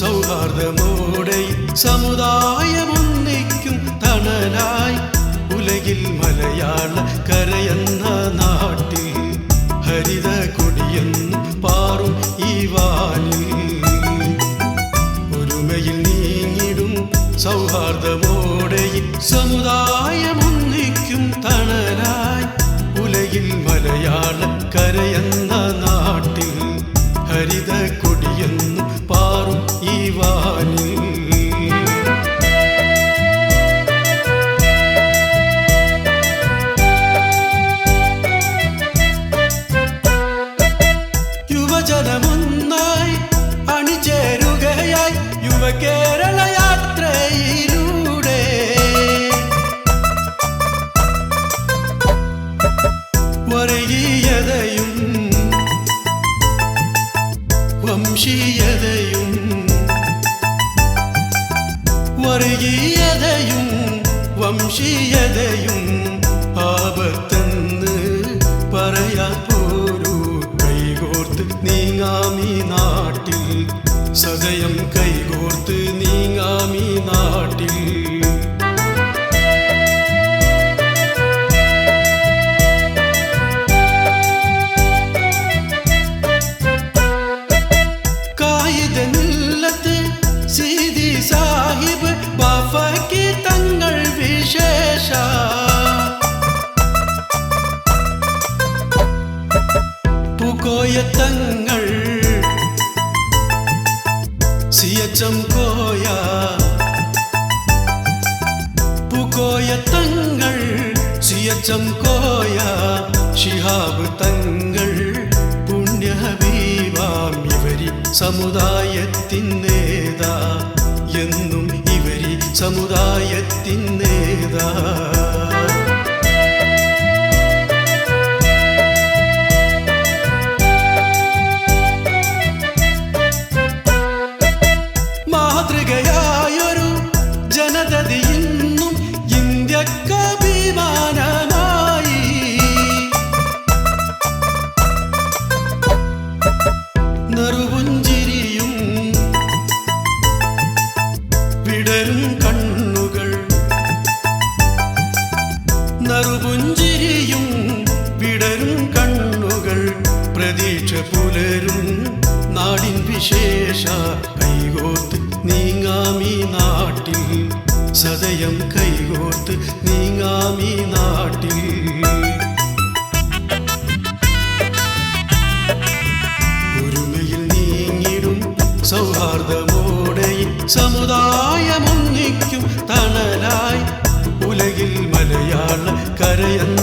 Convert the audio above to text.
സൗഹാർദ്ദമോടെ സമുദായമൊന്നിക്കും തണലായി ഉലകിൽ മലയാള കരയെന്ന നാട്ടിൽ ഹരിത കൊടിയെന്നു പാറും ഈ വാനിൽ ഒരുമയിൽ നീങ്ങിടും സൗഹാർദ്ദമോടെ സമുദായമൊന്നിക്കും തണലായി ഉലകിൽ മലയാള കരയെന്ന നാട്ടിൽ ഹരിത കൊടിയെന്നു പാറും ഈ വാനിൽ യുവജനമൊന്നായി അണിചേരുകയായി യുവകേരള യാത്രയിലൂടെ വർഗീയതയും വംശീയതയും വർഗീയതയും വംശീയതയും ആപത്തെന്ന് പറയാ പോരൂ കൈകോർത്ത് നീങ്ങാമീ നാട്ടിൽ സദയം കൈകോർത്ത് നീങ്ങാമീ നാട്ടിൽ സീതി സാഹിബ് ബാഫയ്ക്ക് തങ്ങൾ വിശേഷ പൂക്കോയ തങ്ങൾ സിയച്ചം കോയ പൂക്കോയ തങ്ങൾ സിയച്ചം കോയ ശിഹാബ് തങ്ങൾ പുണ്യഹബീബാം ഇവരി സമുദായത്തിൻ നേതാ എന്നും ഇവരി സമുദായത്തിൻ നേതാ മാതൃകയായൊരു ജനതതി ഇന്നും ഇന്ത്യക്കഭിമാനമായി നറുപുഞ്ചിരിയും വിടരും കണ്ണുകൾ നറുപുഞ്ചിരിയും വിടരും കണ്ണുകൾ പ്രതീക്ഷ പുലരും നാടിൻ വിശേഷ കൈകോർത്ത് നീങ്ങാമീ നാട്ടിൽ സദയം കൈകോർത്ത് നീങ്ങാമീ നാട്ടിൽ സൗഹാർദ്ദമോടെ സമുദായമൊന്നിക്കും തണലായി ഉലകിൽ മലയാള കരയെന്ന